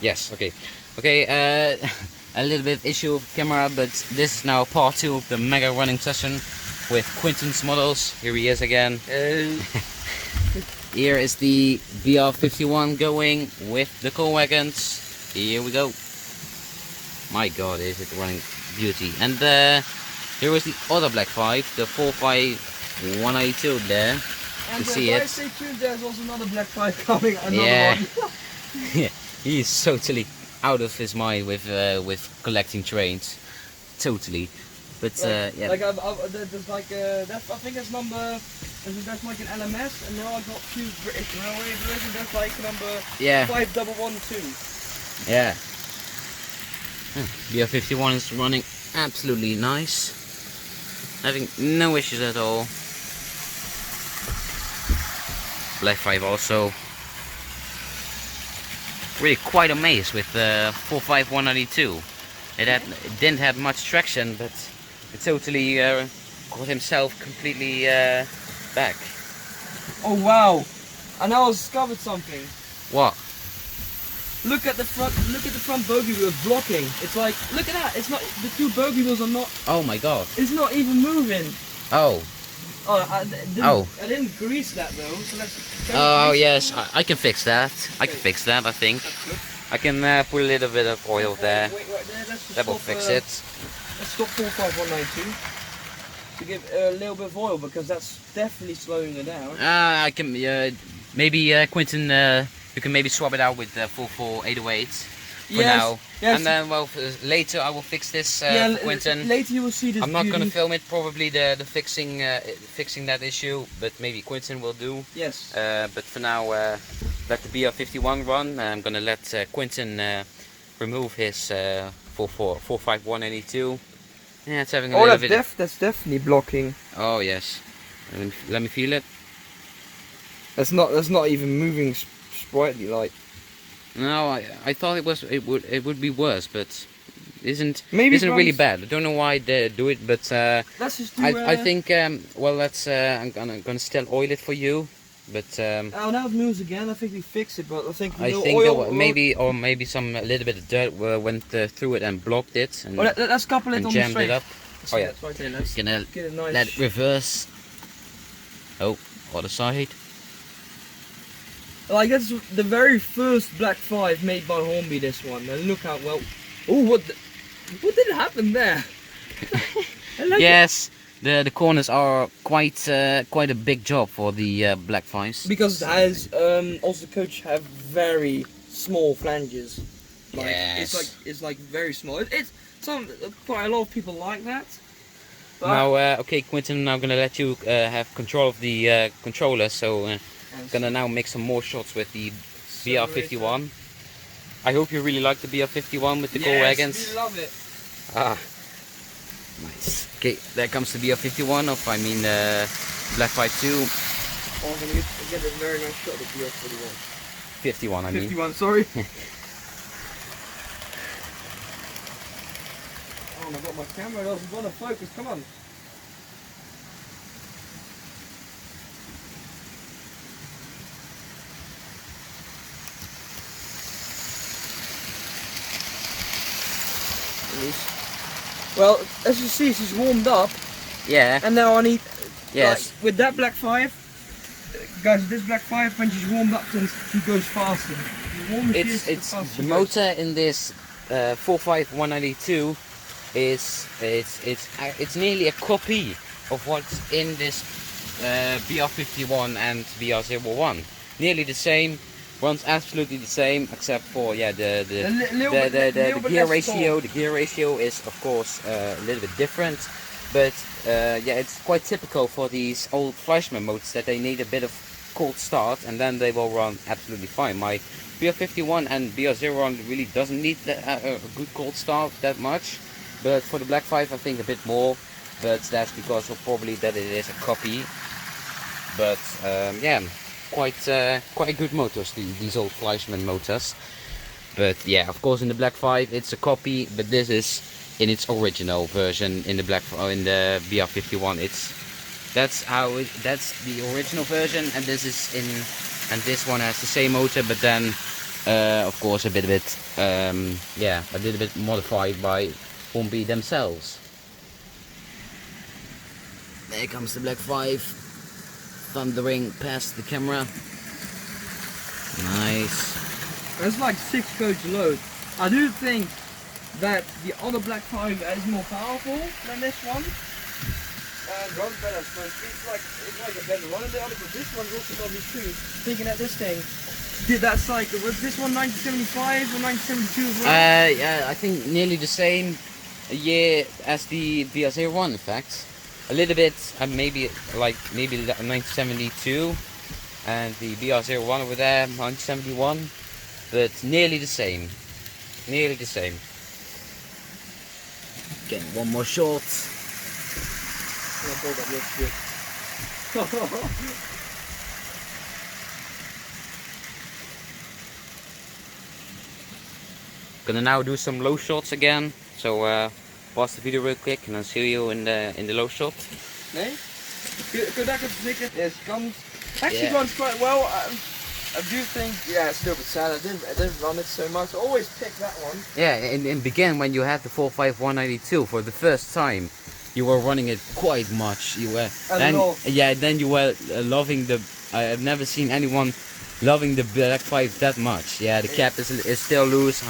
Yes, okay. Okay, a little bit issue of camera, but this is now part 2 of the mega running session with Quinten's models. Here he is again. Here is the BR51 going with the coal wagons. Here we go. My god, is it running beauty. And here was the other Black 5, the 45182 there. And you see it. Stay tuned, there's also another Black 5 coming, another Yeah. one. Yeah, he's totally out of his mind with collecting trains. Totally. But yeah. Like there's like that's, I think that's number, that's like an LMS, and now I've got 2 British Railway version. That's like number 5112. Yeah. BR51 is running absolutely nice. Having no issues at all. Black 5 also. Really quite amazed with the 45192. It didn't have much traction, but it totally got himself completely back. Oh wow! I now discovered something. What? Look at the front bogey wheels blocking. It's like, look at that. It's not, the 2 bogey wheels are not. Oh my god. It's not even moving. Oh. Oh, I didn't grease that though. So let's. Oh yes, I can fix that. I can fix that. I think I can put a little bit of oil there. Wait, there. That will fix it. Let's stop 45192 to give a little bit of oil, because that's definitely slowing it down. I can maybe Quinten. You can maybe swap it out with 44808 for now. Yes. And then, well, later I will fix this for Quinten. Later you will see this. I'm not gonna film it, probably the fixing that issue, but maybe Quinten will do. Yes. But for now, let the BR51 run. I'm gonna let Quinten remove his 45182. Yeah, it's having a little bit. That's definitely blocking. Oh yes. Let me feel it. That's not even moving sprightly like. No, I thought it would be worse, but isn't Maybe really bad. I don't know why they do it, but let's just do, I think well, let's I'm gonna still oil it for you, but oh, now it moves again. I think we fixed it, but I think oil, maybe some a little bit of dirt went through it and blocked it and, let's couple it and on jammed the it up. Oh yeah, right there. Let's gonna get a nice. let it reverse. Oh, other side. Like, that's the very first Black 5 made by Hornby, this one. And look how well. Oh, what did happen there? Yes, the corners are quite a big job for the Black 5s. Because it has also the coach have very small flanges. Like, Yes. it's like very small. It's quite a lot of people like that. But Now, okay, Quinten, I'm now gonna let you have control of the controller, so gonna now make some more shots with the BR51. I hope you really like the BR51 with the coal wagons. Yes, we love it. Ah, nice. Okay, there comes the BR51, I mean Black 52. Oh, I'm gonna get a very nice shot of the BR51. 51, I mean. 51, sorry. Oh my god, my camera doesn't want to focus, come on. Well, as you see, she's warmed up, Yeah. and now I need. Yes. Like, with that Black 5, guys, this Black 5, when she's warmed up, then she goes faster. The warmer she is, It's faster she the goes. motor in this 45192 is it's nearly a copy of what's in this BR51 and BR01. Nearly the same. Runs absolutely the same, except for the gear ratio. The gear ratio is of course a little bit different, but yeah, it's quite typical for these old Fleischmann motors that they need a bit of cold start, and then they will run absolutely fine. My BR51 and BR01 really doesn't need a good cold start that much, but for the Black 5 I think a bit more. But that's because of probably that it is a copy. But yeah. Quite good motors, these old Fleischmann motors. But yeah, of course in the Black 5 it's a copy, but this is in its original version in the BR51. That's the original version, and this one has the same motor, but then of course, a little bit modified by Hornby themselves. There comes the Black 5, thundering past the camera. Nice. It's like 6 codes load. I do think that the other Black 5 is more powerful than this one. And runs better, so it's like a better run than the other, but this one's also lovely too. Thinking that this thing did that cycle. Was this one 1975 or 1972 as well? Yeah, I think nearly the same year as the BR01, in fact. A little bit, maybe 1972, and the BR01 over there, 1971, but nearly the same. Nearly the same. Getting one more shot. Gonna now do some low shots again. So pause the video real quick and I'll see you in the low shot. Nee? Kun dat even Yes, comes. Actually Yeah. runs quite well. I do think, yeah, it's a little bit sad. I didn't run it so much. I always pick that one. Yeah, in began when you had the 45192 for the first time, you were running it quite much. You were then you were loving the. I have never seen anyone loving the Black 5 that much. Yeah, the cap is still loose.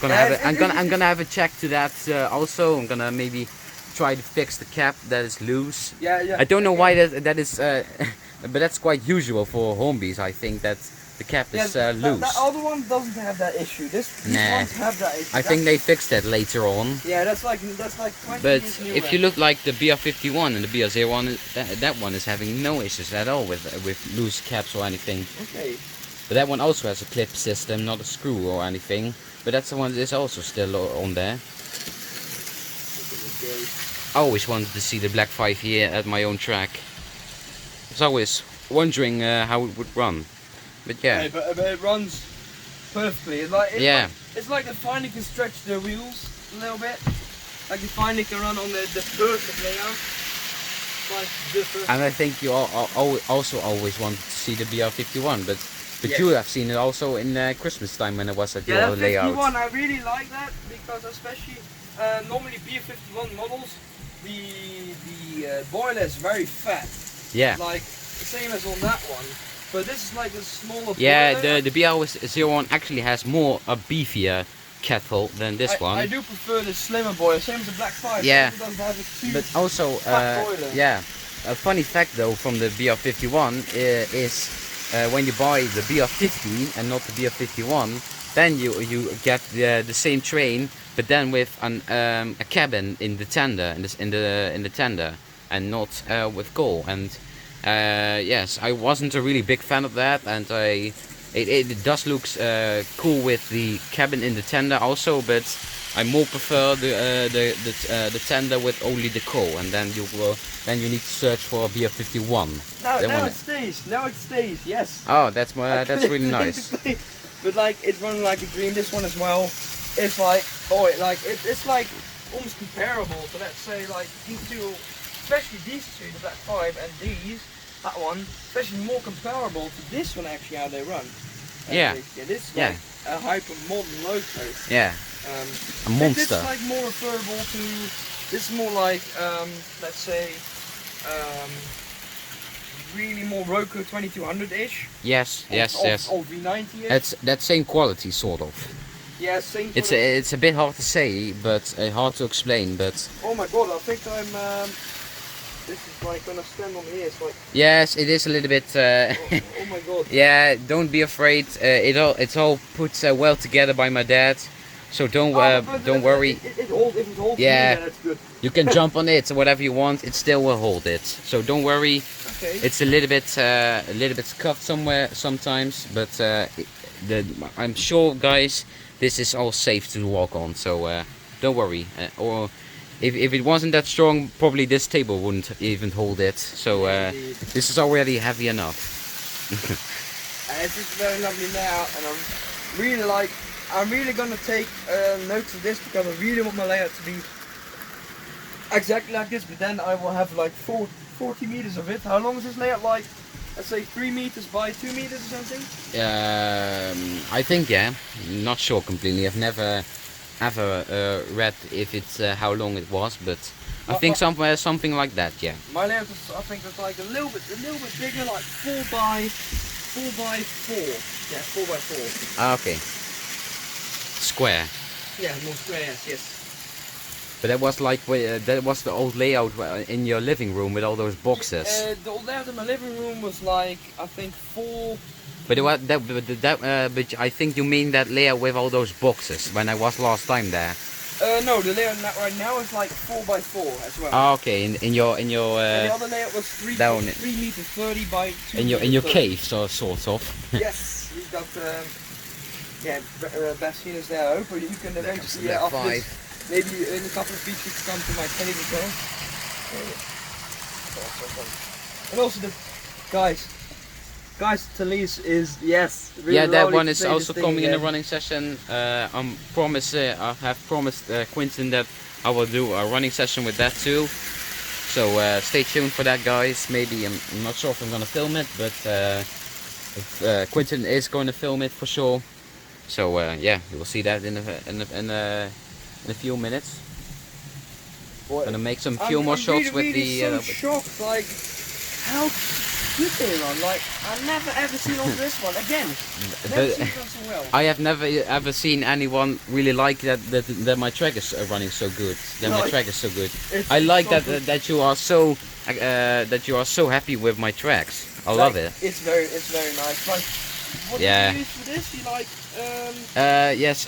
I'm gonna have a check to that also. I'm gonna maybe try to fix the cap that is loose. Yeah. I don't know why that is, but that's quite usual for Hornbys. I think that the cap is loose. That other one doesn't have that issue. These ones have that issue. I think they fixed that later on. Yeah, that's like 20 But years newer. if you look like the BR51 and the BR01, that one is having no issues at all with loose caps or anything. Okay. But that one also has a clip system, not a screw or anything. But that's the one that is also still on there. I always wanted to see the Black 5 here at my own track. I was always wondering how it would run. But yeah. But it runs perfectly. It's like they finally can stretch the wheels a little bit. Like they finally can run on the perfect layout. Like the perfect. And I think you also always wanted to see the BR51, but you have seen it also in Christmas time when it was at your layout. Yeah, I really like that because especially normally BR51 models, the boiler is very fat. Yeah. Like the same as on that one. But this is like a smaller boiler. The BR01 actually has more a beefier kettle than this one. I do prefer the slimmer boiler, same as the Black 5. Yeah. It doesn't have a too but also, fat boiler. yeah, a funny fact though from the BR51 is when you buy the BR50 and not the BR51, then you get the same train, but then with a cabin in the tender, in the tender, and not with coal. And yes, I wasn't a really big fan of that, and it does look cool with the cabin in the tender also, but I more prefer the tender with only the coal, and then you need to search for a BR51. Now it stays. Now it stays. Yes. Oh, that's really nice. But like it's running like a dream. This one as well. It's like it's like almost comparable to, let's say, like these two, especially these two, the Black 5 and that one, especially more comparable to this one actually how they run. Yeah. This is like a hyper modern loco. Yeah. A monster. This is like more referable to. This is more like let's say really more Roku 2200-ish. Yes. Or V90-ish. It's that same quality sort of. Yeah, same. It's a bit hard to say, but hard to explain. But oh my god, I think I'm. This is like when I stand on here. It's like. Yes, it is a little bit. Oh my god. Yeah, don't be afraid. It's all put well together by my dad, so don't worry. If it holds yeah, me, that's good. You can jump on it, whatever you want. It still will hold it. So don't worry. Okay. It's a little bit scuffed somewhere sometimes, but I'm sure, guys, this is all safe to walk on. So don't worry. Or if it wasn't that strong, probably this table wouldn't even hold it. So this is already heavy enough. It's just very lovely layout, and I'm really gonna take notes of this because I really want my layout to be exactly like this. But then I will have like 40 meters of it. How long is this layout? Like let's say 3 meters by 2 meters or something? I think, yeah. Not sure completely. I've never ever read if it's how long it was, but I think somewhere something like that, yeah. My layout is, I think, it's like a little bit bigger, like 4 by 4. Yeah, 4 by 4. Ah, okay. Square. Yeah, more square. Yes. But that was like that was the old layout in your living room with all those boxes. The old layout in my living room was like, I think 4. But it was but I think you mean that layout with all those boxes when I was last time there. No, the layout right now is like 4 by 4 as well. Ah, okay. In your and the other layout was 3 meters 30 by 2. In your cave, so sort of. Yes, we've got Bastian is there. I hope you can eventually after this, maybe in a couple of weeks you can come to my cave as well. And also the guys, Talise is really yeah, that lovely one to is say also this coming thing in the again. running session. I have promised Quinten that I will do a running session with that too. So stay tuned for that, guys. Maybe I'm not sure if I'm gonna film it, but Quinten is going to film it for sure. So yeah, you will see that in a few minutes. Gonna make some few more shots with the. I'm shocked, like how good they run. Like I've never ever seen on this one again. Never seen it run so well. I have never ever seen anyone really like that my track is running so good. That my track is so good. I like that you are so happy with my tracks. I love it. It's very nice. Like, what do you use for this? You like yes.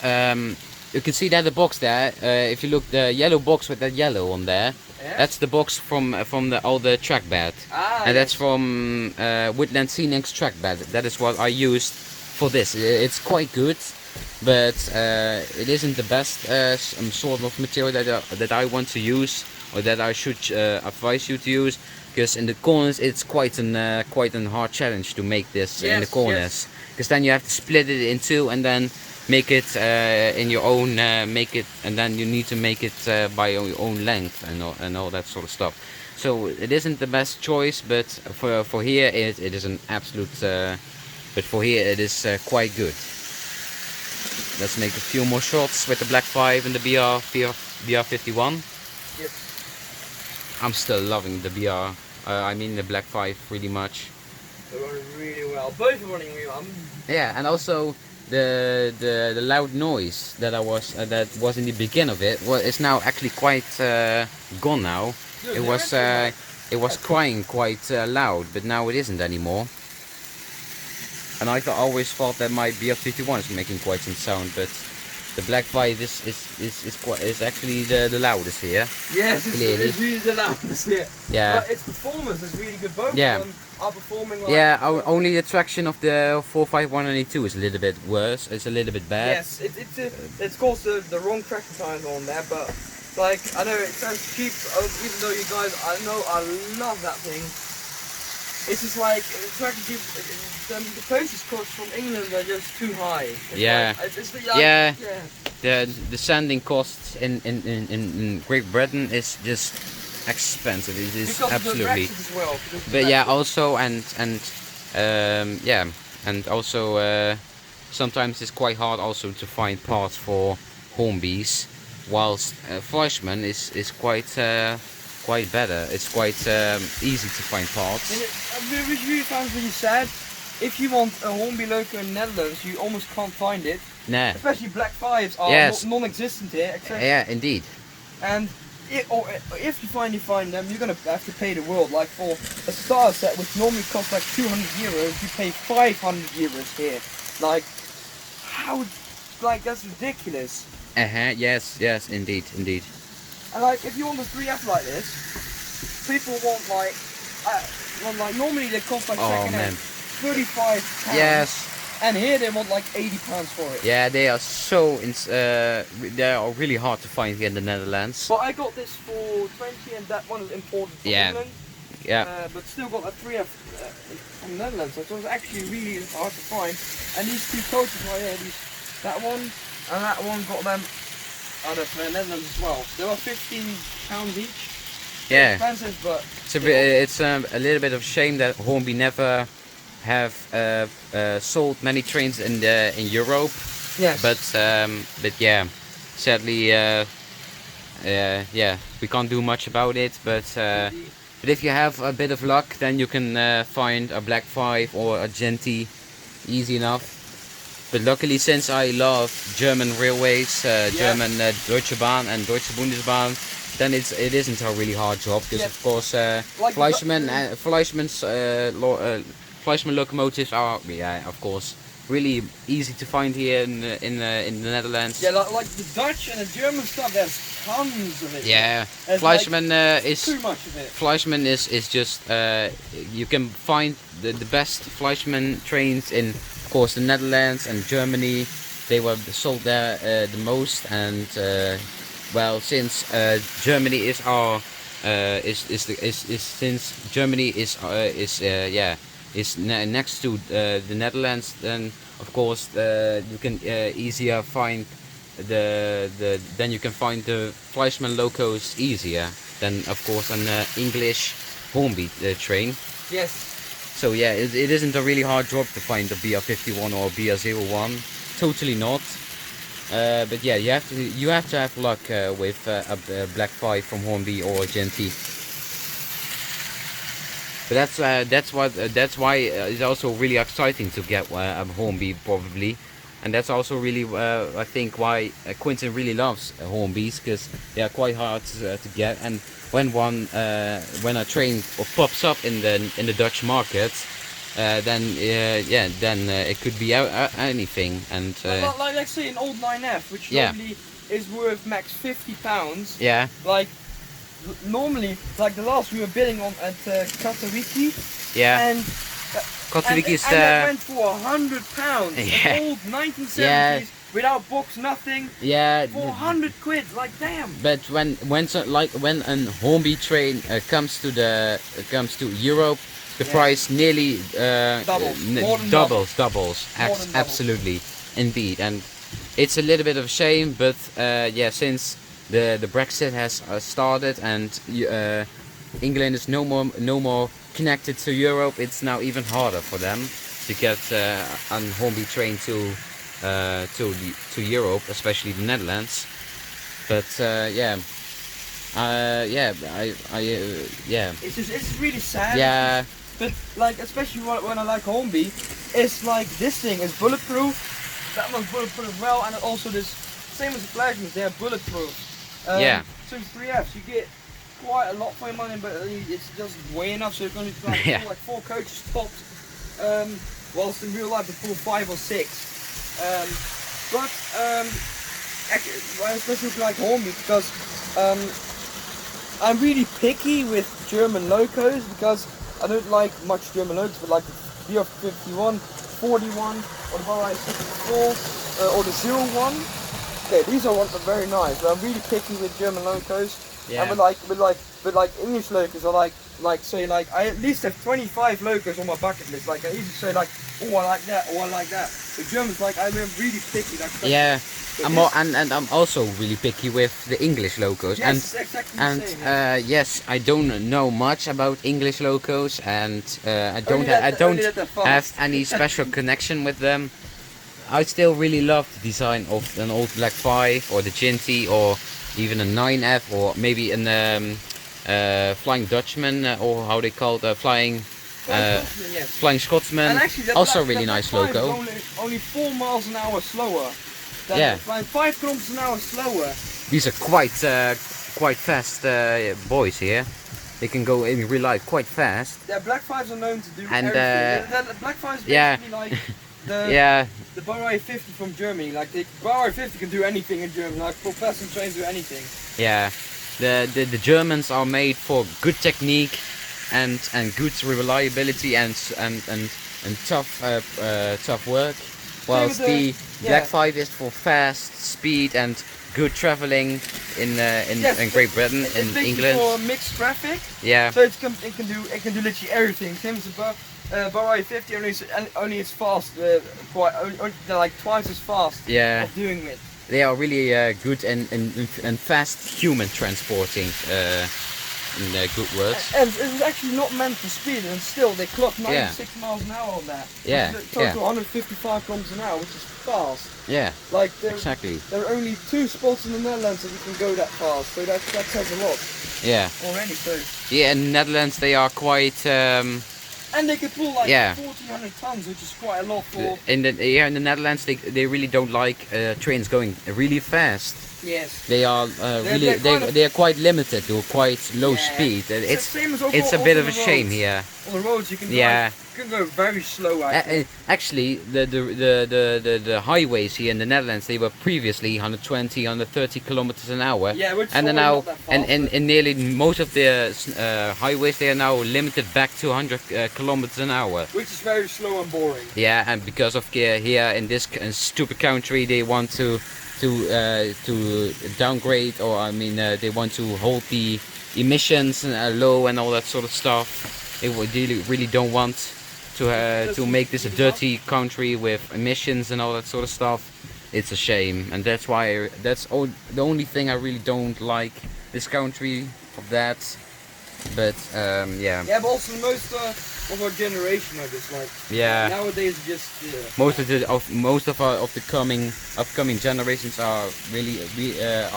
You can see that the box there. If you look, the yellow box with that yellow on there. Yeah? That's the box from the older track bed. And that's from Woodland Scenics track bed. That is what I used for this. It's quite good, but it isn't the best sort of material that I want to use, or that I should advise you to use. Because in the corners it's quite a hard challenge to make this in the corners. Because then you have to split it in two and then make it in your own and then you need to make it by your own length and all that sort of stuff. So it isn't the best choice, but for here it is an absolute but for here it is quite good. Let's make a few more shots with the Black 5 and the BR51. Yep. I'm still loving the BR. I mean the Black 5 really much. They're running really well. Both are running really well. Yeah, and also the loud noise that was in the beginning of it is now actually quite gone now. Dude, it was crying quite loud, but now it isn't anymore. And I always thought that my BR51 is making quite some sound, but the Black 5 is actually the loudest here. Yes, it's really the loudest here. Yeah. But its performance is really good. Both of them are performing like... Yeah, only the traction of the 45192 is a little bit worse. It's a little bit bad. Yes, it's caused the wrong traction tires on there, but like, I know it sounds cheap, even though you guys, I know I love that thing. It's just like, the postage costs from England are just too high. The sanding costs in Great Britain is just expensive. It is because absolutely. Of the as well, but yeah, also and also sometimes it's quite hard also to find parts for Hornbys, whilst Fleischmann is quite better. It's quite easy to find parts. Which really sounds really sad. If you want a Hornby loco in the Netherlands, you almost can't find it. Nah. Especially Black 5s are non-existent here. Yeah, indeed. And if you finally find them, you're gonna have to pay the world. Like for a star set, which normally costs like 200 euros, you pay 500 euros here. Like, how? Like, that's ridiculous. Yes, indeed. And like, if you want a 3F like this, people want like normally they cost like second-hand 35 pounds. Yes. And here they want like 80 pounds for it. Yeah, they are they are really hard to find here in the Netherlands. But I got this for 20, and that one is imported from England. Yeah. But still got a 3F from the Netherlands, so it was actually really hard to find. And these two coaches right here, that one and that one, got them out of the Netherlands as well. They were 15 pounds each. Yeah. Expensive, but it's a little bit of a shame that Hornby never have sold many trains in Europe, Yes. but yeah, sadly, yeah, we can't do much about it. But if you have a bit of luck, then you can find a Black 5 or a Genti easy enough. But luckily, since I love German railways, German Deutsche Bahn and Deutsche Bundesbahn, then it isn't a really hard job, because of course Like Fleischmann locomotives are, yeah, of course, really easy to find here in the Netherlands. Yeah, like the Dutch and the German stuff, there's tons of it. Yeah, There's Fleischmann is too much of it. Fleischmann is just you can find the best Fleischmann trains in, of course, the Netherlands and Germany. They were sold there the most, and well, since Germany is our since Germany is next to the Netherlands, then of course you can easier find then you can find the Fleischmann locos easier than, of course, an English Hornby train. Yes. So yeah, it isn't a really hard job to find a BR51 or BR01. Totally not. But yeah, you have to have luck with a Black 5 from Hornby or Genti. But that's why it's also really exciting to get a Hornby, probably. And that's also really, I think, why Quinten really loves Hornbys, because they are quite hard to get. And when a train pops up in the Dutch market, then it could be anything. And like let's say an old 9F, which normally is worth max £50. Yeah. Like normally, like the last we were bidding on at Katowice. Yeah. And Katowice that went for £100. Yeah. An old 1970s, Yeah. without box, nothing. Yeah. 400 quid, like damn. But when an Hornby train comes to Europe, the price nearly doubles. Absolutely, indeed. And it's a little bit of a shame, but yeah, since the Brexit has started and England is no more connected to Europe, it's now even harder for them to get a Hornby train to Europe, especially the Netherlands. But yeah, It's really sad. Yeah. But like, especially when I like Hornby, it's like this thing is bulletproof. That one's bulletproof as well, and also this same as the Fleischmanns, they're bulletproof. Yeah. So 3Fs, you get quite a lot for your money, but it's just way enough. So you're going to like, Yeah. like 4 coaches tops, whilst in real life they pull 5 or 6. Actually, especially if you like Hornby, because I'm really picky with German locos, because I don't like much German locos, but like the BR51, 41, or the Baureihe 64, or the 01. Okay, these are ones that are very nice, but I'm really picky with German locos. Yeah. And with like English locos are like I at least have 25 locos on my bucket list. Like I easily say like, oh I like that, oh I like that. The Germans like I'm really picky. Like, Yeah. I'm also really picky with the English locos. Yes, exactly the and same, yes, I don't know much about English locos, and I don't only that they're fast. have any special connection with them. I still really love the design of an old Black 5 or the Genti or even a 9F or maybe an Flying Dutchman, or how they call it, Flying yes. Flying Scotsman. And actually, that Also Black- really that nice Black 5 loco. is only 4 miles an hour slower. Than Yeah. Like 5 kilometers an hour slower. These are quite fast boys here. They can go in real life quite fast. Yeah, Black 5s are known to do And, everything. The Black 5s yeah. basically like the Yeah, the Baureihe 50 from Germany. Like the Baureihe 50 can do anything in Germany. Like passenger trains do anything. yeah. The Germans are made for good technique and good reliability and tough work, whilst the Black 5 is for fast speed and good traveling in Great Britain, It's in basically England. for mixed traffic. Yeah, So it can do literally everything. Same as the Baureihe 50, only it's fast. They're like twice as fast. Yeah. Of doing it. they are really good and fast human transporting. in good words. And it was actually not meant for speed, and still they clocked 96 Yeah. miles an hour on that. Yeah, Total 155 kilometers an hour, which is fast. Yeah, Like exactly. there are only 2 spots in the Netherlands that you can go that fast, so that says a lot Yeah. already. So. Yeah, in the Netherlands they are quite. And they could pull like Yeah. 1400 tons, which is quite a lot for. In the Netherlands they really don't like trains going really fast. Yes. They are really they are quite limited to quite low speed. It's same as it's a bit of a shame here. On the roads you can Yeah. you can go very slow. Actually, the highways here in the Netherlands, they were previously 120, 130 kilometers an hour. Yeah, which is and then probably now, not that fast, in nearly most of the highways, they are now limited back to 100 kilometers an hour. which is very slow and boring. Yeah, and because of here in this stupid country, they want to downgrade, or I mean, they want to hold the emissions low and all that sort of stuff. They really don't want to make this a dirty country with emissions and all that sort of stuff. It's a shame, and that's why the only thing I really don't like this country of that. But yeah. Yeah, but also most of our generation are just like. Yeah. Nowadays, just. Most of the upcoming generations are really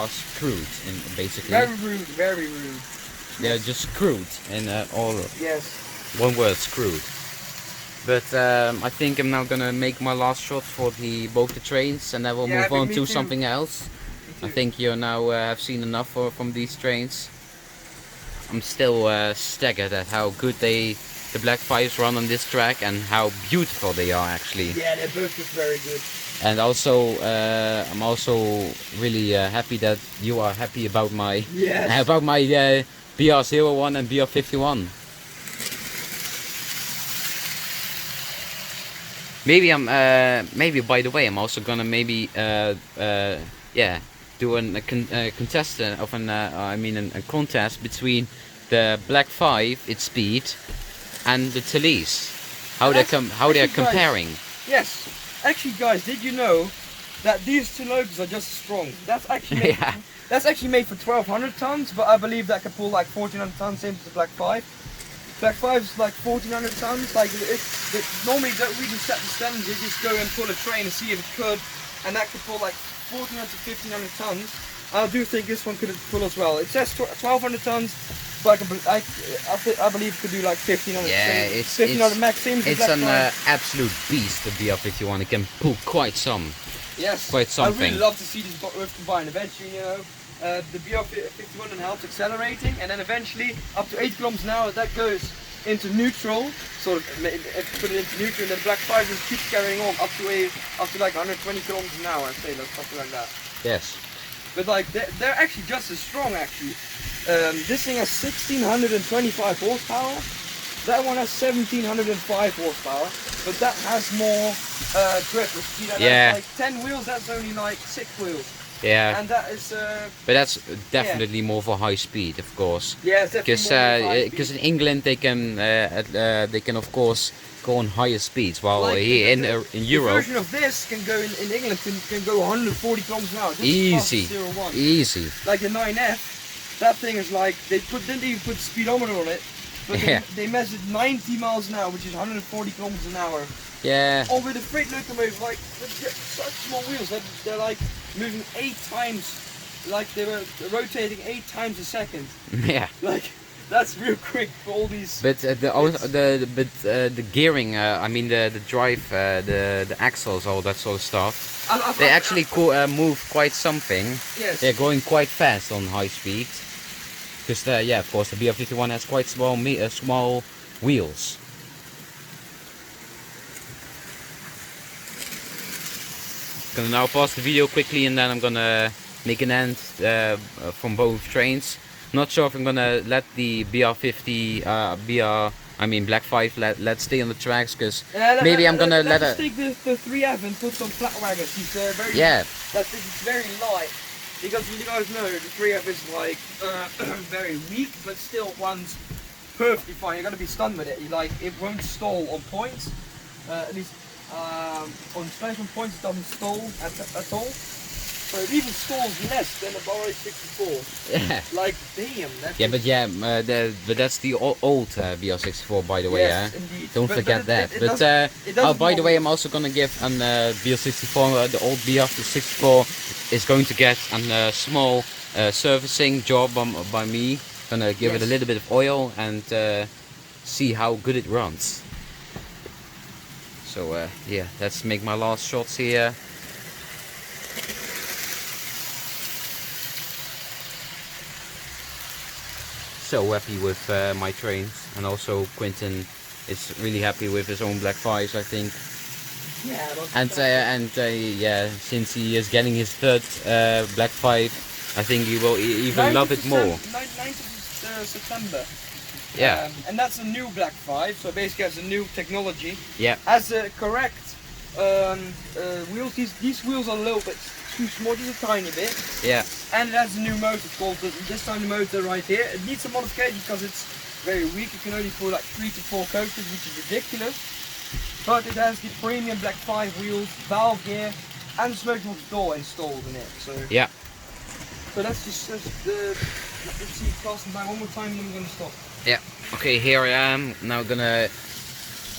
are screwed, basically. Very rude, very rude. They're just screwed in all. Yes. One word, screwed. But I think I'm now gonna make my last shot for both the trains, and then we'll move on to something else. I think you now have seen enough from these trains. I'm still staggered at how good the Black 5s run on this track, and how beautiful they are actually. Yeah, they both look very good. And also, I'm also really happy that you are happy about my BR01 and BR51. Maybe by the way, I'm also gonna do a contestant of a contest between the Black 5, its speed, and the Thalys. How they're comparing. Yes, actually, guys, did you know that these two locos are just as strong? That's actually made, that's actually made for 1200 tons, but I believe that can pull like 1400 tons, same as the Black 5. Black 5 is like 1400 tons. Like normally don't really set the standards. You just go and pull a train and see if it could, and that could pull like 1400 to 1500 tons. I do think this one could pull as well. It says 1200 tons, but I believe it could do like 1500. Yeah, it's 1500 max. Same as the Black 5. Absolute beast. The BR51. It can pull quite some. Yes. Quite something. I really love to see these both combined. Eventually, you know. The BR51 helps accelerating, and then eventually up to 80 kilometers an hour that goes into neutral, sort of put it into neutral, and then Black 5 just keeps carrying on up to like 120 kilometers an hour, I'd say, something like that. Yes. But like they're actually just as strong actually. This thing has 1625 horsepower. That one has 1705 horsepower, but that has more grip. Yeah. Like 10 wheels, that's only like 6 wheels. Yeah. And that is. But that's definitely more for high speed, of course. Yeah, it's definitely because in England they can of course go on higher speeds, while like here in Europe. The version of this can go in England can go 140 kilometers an hour. Just Easy. Easy. Like the 9F, that thing is like didn't even put the speedometer on it, but they measured 90 miles an hour, which is 140 kilometers an hour. Yeah. Or with a freight locomotive, like such small wheels, they're like moving 8 times, like they were rotating 8 times a second. Yeah. Like that's real quick for all these. But the gearing, I mean the drive, the axles, all that sort of stuff. They actually move quite something. Yes. They're going quite fast on high speed. Because yeah, of course, the BR51 has quite small wheels. Gonna now pause the video quickly, and then I'm gonna make an end from both trains. Not sure if I'm gonna let the Black 5 let stay on the tracks, because maybe I'm gonna let it. Take the 3F and put some flat wagons. It's very. Yeah. It's very light, because you guys know the 3F is like very weak, but still runs perfectly fine. You're gonna be stunned with it. It won't stall on points, at least. On special points it doesn't stall at all. So it even stalls less than a Bauer 64. Yeah. Like, damn. That's Yeah, but yeah, but that's the old BR64, by the way. yes, indeed. Don't But forget that. it But doesn't- it doesn't by the way, I'm belong- also gonna give an BR64, the old BR64, is going to get a small servicing job by me. Gonna give it a Yes. little bit of oil and see how good it runs. So yeah, let's make my last shots here. So happy with my trains, and also Quinten is really happy with his own Black 5s, I think. Yeah, And yeah, since he is getting his third Black 5, I think he will even love it more. 9th of September. Yeah. And that's a new Black 5, so basically has a new technology. Yeah. Has the correct wheels. These wheels are a little bit too small, just a tiny bit. Yeah. And it has a new motor called, this time the motor right here. It needs some modification because it's very weak. You can only put like 3 to 4 coasters, which is ridiculous. But it has the premium Black 5 wheels, valve gear, and smoke box door installed in it. So Yeah. so that's just the. Let's see, passing by one more time, and then we're gonna stop. Yeah. Okay, here I am now.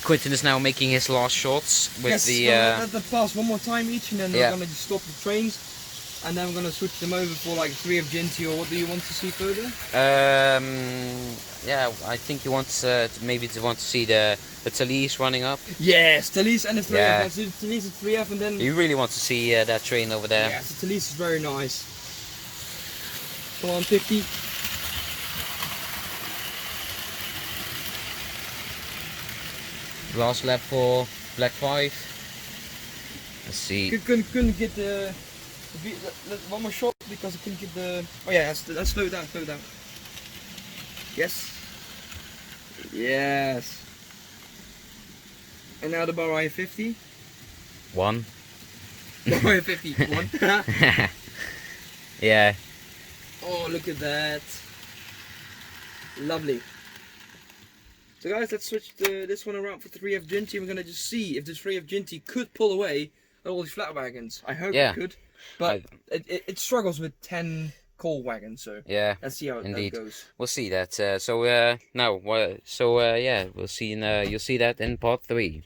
Quinten is now making his last shots with Yes, the. let them pass one more time each, and then Yeah. we're gonna just stop the trains, and then we're gonna switch them over for like 3 of Ginty, or what do you want to see further? Yeah, I think he wants maybe to see the Thalys running up. Yes, Thalys and the 3F. Yeah. Let's do the Thalys and 3F, and then. You really want to see that train over there. Yes, the Thalys is very nice. Come on, 50. Last lap for Black 5. Let's see. Couldn't get one more shot because I couldn't get the. Oh yeah, let's slow it down, slow it down. Yes. Yes. And now the Bauer 50. One. Bauer 51. Yeah. Oh, look at that. Lovely. So guys, let's switch this one around for 3F Ginty. We're gonna just see if the 3F Ginty could pull away all these flat wagons. I hope Yeah. it could, but it struggles with 10 coal wagons. So Yeah. let's see how Indeed. that goes. We'll see that. Yeah, we'll see. You'll see that in part 3.